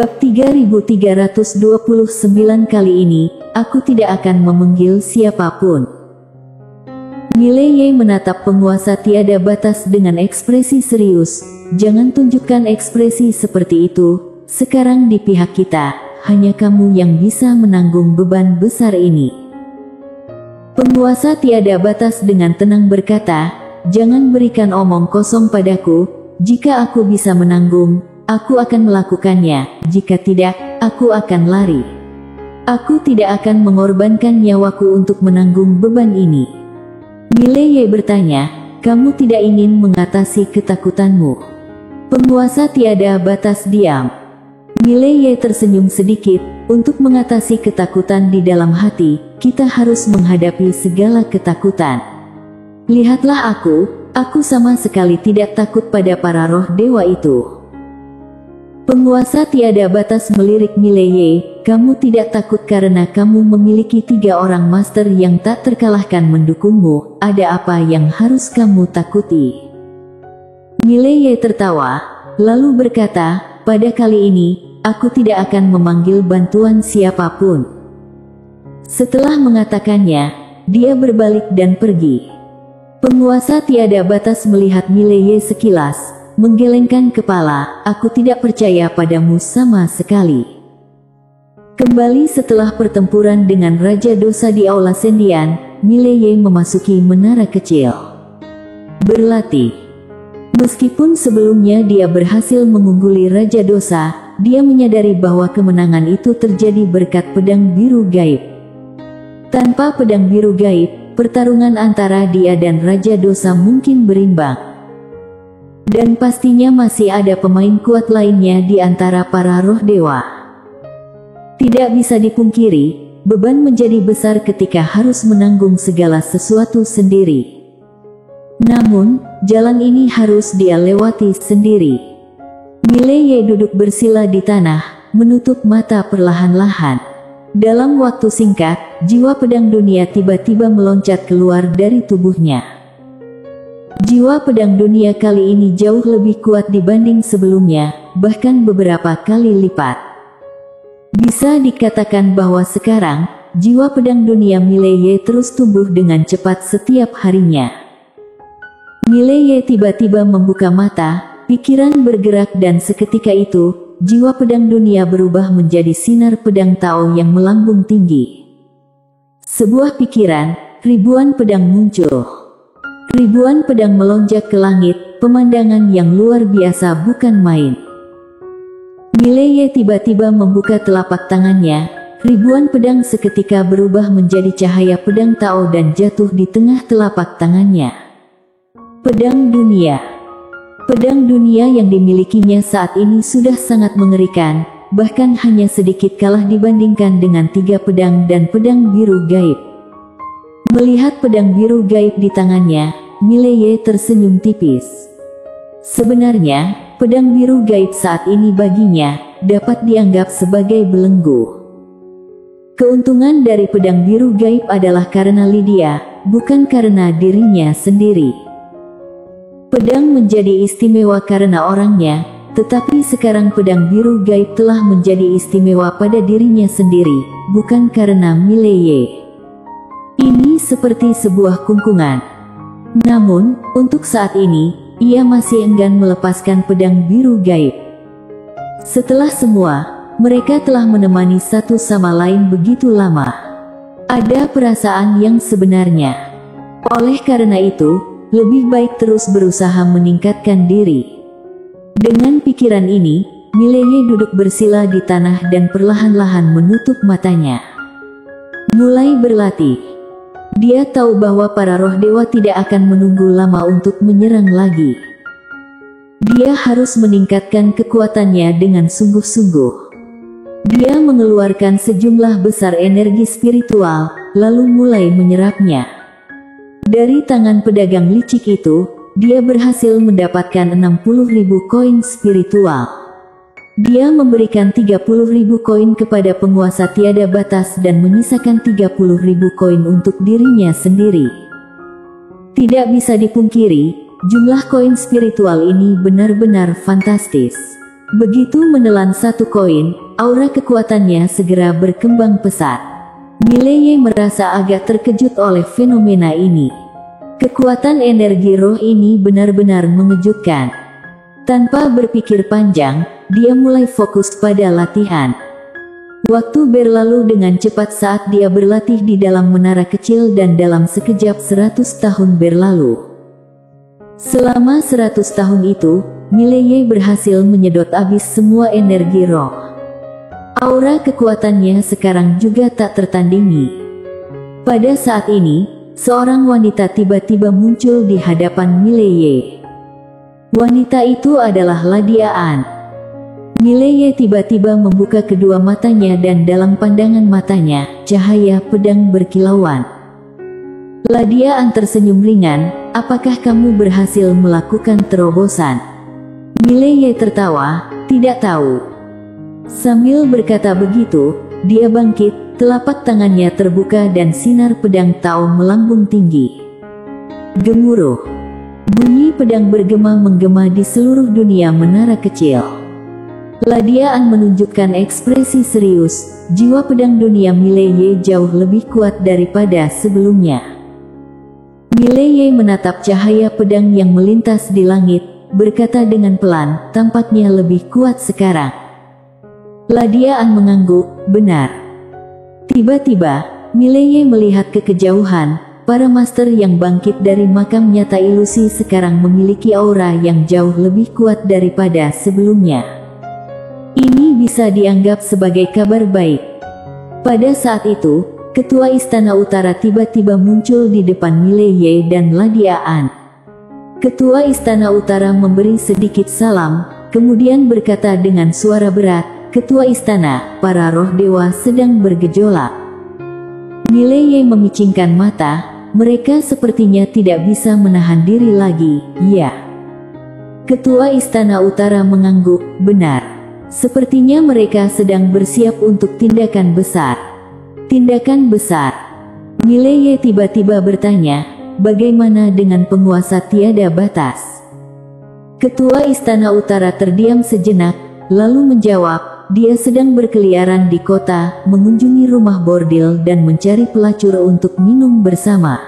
Bab 3329 kali ini, aku tidak akan memanggil siapapun. Mileye menatap penguasa tiada batas dengan ekspresi serius. Jangan tunjukkan ekspresi seperti itu. Sekarang di pihak kita, hanya kamu yang bisa menanggung beban besar ini. Penguasa tiada batas dengan tenang berkata, jangan berikan omong kosong padaku. Jika aku bisa menanggung, aku akan melakukannya. Jika tidak, aku akan lari. Aku tidak akan mengorbankan nyawaku untuk menanggung beban ini. Mileye bertanya, kamu tidak ingin mengatasi ketakutanmu? Penguasa tiada batas diam. Mileye tersenyum sedikit. Untuk mengatasi ketakutan di dalam hati, kita harus menghadapi segala ketakutan. Lihatlah aku sama sekali tidak takut pada para roh dewa itu. Penguasa tiada batas melirik Mileye, kamu tidak takut karena kamu memiliki 3 orang master yang tak terkalahkan mendukungmu. Ada apa yang harus kamu takuti? Mileye tertawa, lalu berkata, pada kali ini, aku tidak akan memanggil bantuan siapapun. Setelah mengatakannya, dia berbalik dan pergi. Penguasa tiada batas melihat Mileye sekilas, menggelengkan kepala, aku tidak percaya padamu sama sekali. Kembali setelah pertempuran dengan Raja Dosa di Aula Sendian, Mileye memasuki menara kecil. Berlatih. Meskipun sebelumnya dia berhasil mengungguli Raja Dosa, dia menyadari bahwa kemenangan itu terjadi berkat pedang biru gaib. Tanpa pedang biru gaib, pertarungan antara dia dan Raja Dosa mungkin berimbang. Dan pastinya masih ada pemain kuat lainnya di antara para roh dewa. Tidak bisa dipungkiri, beban menjadi besar ketika harus menanggung segala sesuatu sendiri. Namun, jalan ini harus dia lewati sendiri. Mileye duduk bersila di tanah, menutup mata perlahan-lahan. Dalam waktu singkat, jiwa pedang dunia tiba-tiba meloncat keluar dari tubuhnya. Jiwa pedang dunia kali ini jauh lebih kuat dibanding sebelumnya, bahkan beberapa kali lipat. Bisa dikatakan bahwa sekarang, jiwa pedang dunia Mileye terus tumbuh dengan cepat setiap harinya. Mileye tiba-tiba membuka mata, pikiran bergerak dan seketika itu, jiwa pedang dunia berubah menjadi sinar pedang Tao yang melambung tinggi. Sebuah pikiran, ribuan pedang muncul. Ribuan pedang melonjak ke langit, pemandangan yang luar biasa bukan main. Mileye tiba-tiba membuka telapak tangannya, ribuan pedang seketika berubah menjadi cahaya pedang Tao dan jatuh di tengah telapak tangannya. Pedang dunia. Pedang dunia yang dimilikinya saat ini sudah sangat mengerikan, bahkan hanya sedikit kalah dibandingkan dengan 3 pedang dan pedang biru gaib. Melihat pedang biru gaib di tangannya, Mileye tersenyum tipis. Sebenarnya, pedang biru gaib saat ini baginya, dapat dianggap sebagai belenggu. Keuntungan dari pedang biru gaib adalah karena Lydia, bukan karena dirinya sendiri. Pedang menjadi istimewa karena orangnya, tetapi sekarang pedang biru gaib telah menjadi istimewa pada dirinya sendiri, bukan karena Mileye. Ini seperti sebuah kungkungan. Namun, untuk saat ini, ia masih enggan melepaskan pedang biru gaib. Setelah semua, mereka telah menemani satu sama lain begitu lama. Ada perasaan yang sebenarnya. Oleh karena itu, lebih baik terus berusaha meningkatkan diri. Dengan pikiran ini, Mileye duduk bersila di tanah dan perlahan-lahan menutup matanya. Mulai berlatih. Dia tahu bahwa para roh dewa tidak akan menunggu lama untuk menyerang lagi. Dia harus meningkatkan kekuatannya dengan sungguh-sungguh. Dia mengeluarkan sejumlah besar energi spiritual, lalu mulai menyerapnya. Dari tangan pedagang licik itu, dia berhasil mendapatkan 60.000 koin spiritual. Dia memberikan 30.000 koin kepada penguasa tiada batas dan menyisakan 30.000 koin untuk dirinya sendiri. Tidak bisa dipungkiri, jumlah koin spiritual ini benar-benar fantastis. Begitu menelan satu koin, aura kekuatannya segera berkembang pesat. Mileye merasa agak terkejut oleh fenomena ini. Kekuatan energi roh ini benar-benar mengejutkan. Tanpa berpikir panjang, dia mulai fokus pada latihan. Waktu berlalu dengan cepat saat dia berlatih di dalam menara kecil dan dalam sekejap 100 tahun berlalu. Selama 100 tahun itu, Mileye berhasil menyedot habis semua energi roh. Aura kekuatannya sekarang juga tak tertandingi. Pada saat ini, seorang wanita tiba-tiba muncul di hadapan Mileye. Wanita itu adalah Ladia An. Mileye tiba-tiba membuka kedua matanya dan dalam pandangan matanya, cahaya pedang berkilauan. Ladia An tersenyum ringan, apakah kamu berhasil melakukan terobosan? Mileye tertawa, tidak tahu. Sambil berkata begitu, dia bangkit, telapak tangannya terbuka dan sinar pedang Tao melambung tinggi. Gemuruh. Bunyi pedang bergema menggema di seluruh dunia menara kecil. Ladia An menunjukkan ekspresi serius, jiwa pedang dunia Mileye jauh lebih kuat daripada sebelumnya. Mileye menatap cahaya pedang yang melintas di langit, berkata dengan pelan, tampaknya lebih kuat sekarang. Ladia An mengangguk, benar. Tiba-tiba, Mileye melihat ke kejauhan, para master yang bangkit dari makam nyata ilusi sekarang memiliki aura yang jauh lebih kuat daripada sebelumnya. Ini bisa dianggap sebagai kabar baik. Pada saat itu, Ketua Istana Utara tiba-tiba muncul di depan Mileye dan Ladia An. Ketua Istana Utara memberi sedikit salam, kemudian berkata dengan suara berat, Ketua Istana, para roh dewa sedang bergejolak. Mileye memicingkan mata, mereka sepertinya tidak bisa menahan diri lagi, ya. Ketua Istana Utara mengangguk, benar. Sepertinya mereka sedang bersiap untuk tindakan besar. Tindakan besar. Mileye tiba-tiba bertanya, bagaimana dengan penguasa tiada batas? Ketua Istana Utara terdiam sejenak, lalu menjawab, dia sedang berkeliaran di kota, mengunjungi rumah bordil dan mencari pelacur untuk minum bersama.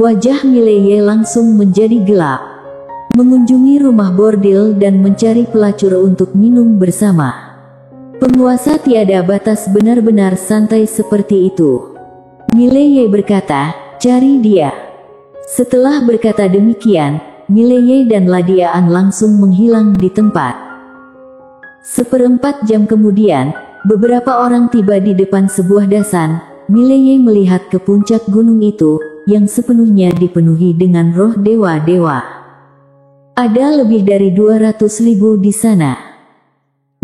Wajah Mileye langsung menjadi gelap. Mengunjungi rumah bordil dan mencari pelacur untuk minum bersama. Penguasa tiada batas benar-benar santai seperti itu. Mileye berkata, cari dia. Setelah berkata demikian, Mileye dan Ladia An langsung menghilang di tempat. 1/4 jam kemudian, beberapa orang tiba di depan sebuah dasan. Mileye melihat ke puncak gunung itu, yang sepenuhnya dipenuhi dengan roh dewa-dewa. Ada lebih dari 200.000 di sana.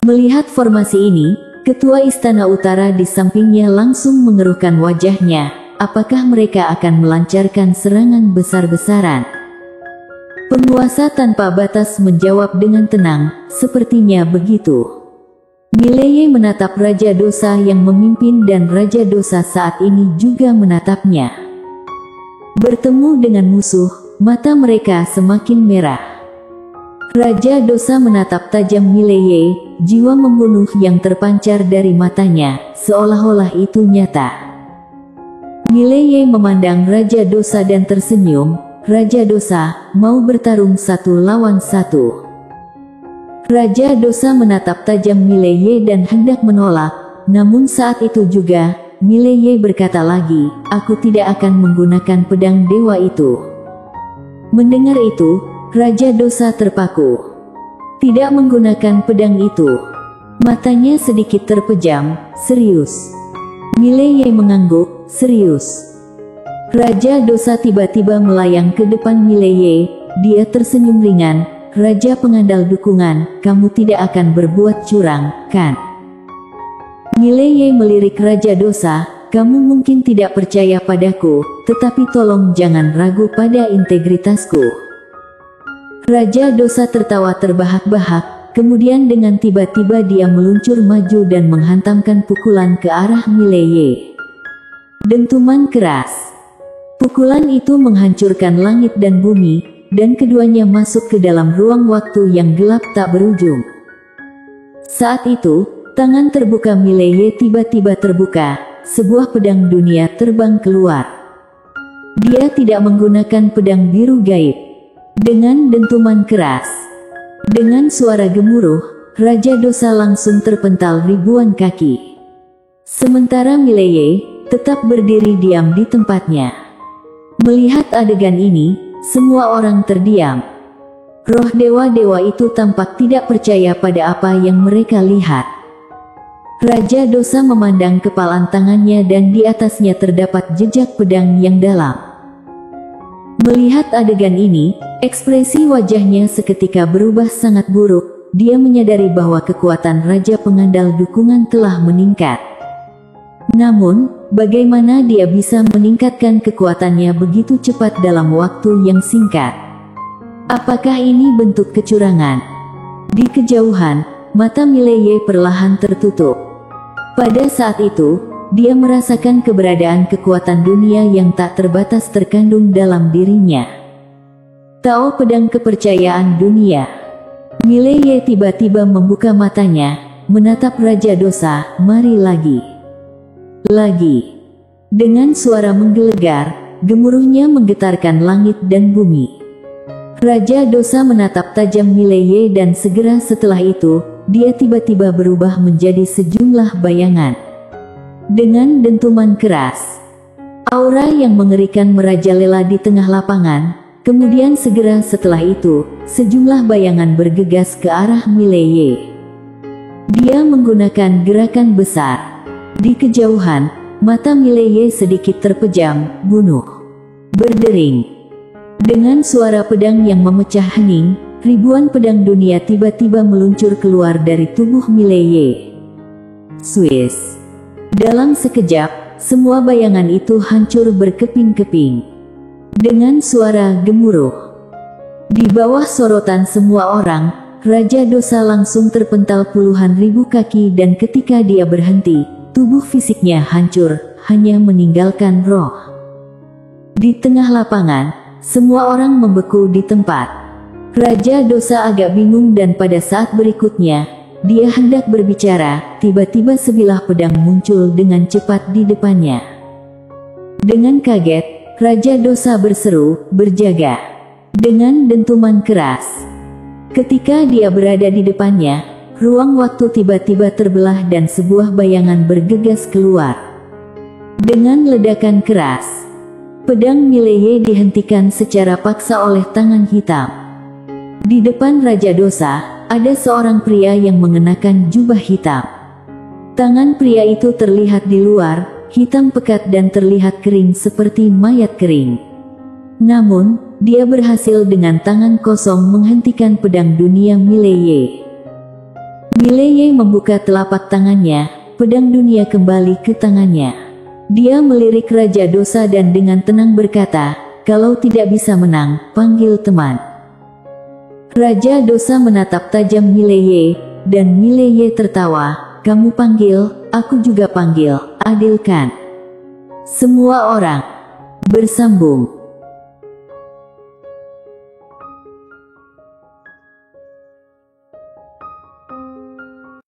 Melihat formasi ini, Ketua Istana Utara di sampingnya langsung mengerutkan wajahnya. Apakah mereka akan melancarkan serangan besar-besaran? Penguasa tanpa batas menjawab dengan tenang, sepertinya begitu. Mileye menatap Raja Dosa yang memimpin dan Raja Dosa saat ini juga menatapnya. Bertemu dengan musuh, mata mereka semakin merah. Raja Dosa menatap tajam Mileye, jiwa membunuh yang terpancar dari matanya, seolah-olah itu nyata. Mileye memandang Raja Dosa dan tersenyum, Raja Dosa, mau bertarung 1 lawan 1. Raja Dosa menatap tajam Mileye dan hendak menolak, namun saat itu juga, Mileye berkata lagi, aku tidak akan menggunakan pedang dewa itu. Mendengar itu, Raja Dosa terpaku. Tidak menggunakan pedang itu. Matanya sedikit terpejam, serius. Mileye mengangguk, serius. Raja Dosa tiba-tiba melayang ke depan Mileye, dia tersenyum ringan, Raja pengandal dukungan, kamu tidak akan berbuat curang, kan? Mileye melirik Raja Dosa, kamu mungkin tidak percaya padaku, tetapi tolong jangan ragu pada integritasku. Raja Dosa tertawa terbahak-bahak, kemudian dengan tiba-tiba dia meluncur maju dan menghantamkan pukulan ke arah Mileye. Dentuman keras. Pukulan itu menghancurkan langit dan bumi, dan keduanya masuk ke dalam ruang waktu yang gelap tak berujung. Saat itu, tangan terbuka Mileye tiba-tiba terbuka, sebuah pedang dunia terbang keluar. Dia tidak menggunakan pedang biru gaib. Dengan dentuman keras, dengan suara gemuruh, Raja Dosa langsung terpental ribuan kaki. Sementara Mileye tetap berdiri diam di tempatnya. Melihat adegan ini, semua orang terdiam. Roh dewa-dewa itu tampak tidak percaya pada apa yang mereka lihat. Raja Dosa memandang kepalan tangannya dan di atasnya terdapat jejak pedang yang dalam. Melihat adegan ini, ekspresi wajahnya seketika berubah sangat buruk. Dia menyadari bahwa kekuatan Raja Pengandal Dukungan telah meningkat. Namun, bagaimana dia bisa meningkatkan kekuatannya begitu cepat dalam waktu yang singkat? Apakah ini bentuk kecurangan? Di kejauhan, mata Mileye perlahan tertutup. Pada saat itu, dia merasakan keberadaan kekuatan dunia yang tak terbatas terkandung dalam dirinya. Tao pedang kepercayaan dunia. Mileye tiba-tiba membuka matanya, menatap Raja Dosa. Mari lagi. Lagi. Dengan suara menggelegar, gemuruhnya menggetarkan langit dan bumi. Raja Dosa menatap tajam Mileye dan segera setelah itu, dia tiba-tiba berubah menjadi sejumlah bayangan. Dengan dentuman keras, aura yang mengerikan merajalela di tengah lapangan. Kemudian segera setelah itu, sejumlah bayangan bergegas ke arah Mileye. Dia menggunakan gerakan besar. Di kejauhan, mata Mileye sedikit terpejam. Bunuh. Berdering. Dengan suara pedang yang memecah hening, ribuan pedang dunia tiba-tiba meluncur keluar dari tubuh Mileye. Swiss. Dalam sekejap, semua bayangan itu hancur berkeping-keping. Dengan suara gemuruh. Di bawah sorotan semua orang, Raja Dosa langsung terpental puluhan ribu kaki dan ketika dia berhenti, tubuh fisiknya hancur, hanya meninggalkan roh. Di tengah lapangan, semua orang membeku di tempat. Raja Dosa agak bingung dan pada saat berikutnya, dia hendak berbicara, tiba-tiba sebilah pedang muncul dengan cepat di depannya. Dengan kaget, Raja Dosa berseru, berjaga. Dengan dentuman keras. Ketika dia berada di depannya, ruang waktu tiba-tiba terbelah dan sebuah bayangan bergegas keluar. Dengan ledakan keras, pedang Mileye dihentikan secara paksa oleh tangan hitam. Di depan Raja Dosa, ada seorang pria yang mengenakan jubah hitam. Tangan pria itu terlihat di luar, hitam pekat dan terlihat kering seperti mayat kering. Namun, dia berhasil dengan tangan kosong menghentikan pedang dunia Mileye. Mileye membuka telapak tangannya, pedang dunia kembali ke tangannya. Dia melirik Raja Dosa dan dengan tenang berkata, kalau tidak bisa menang, panggil teman. Raja Dosa menatap tajam Mileye, dan Mileye tertawa, kamu panggil, aku juga panggil, adilkan. Semua orang bersambung.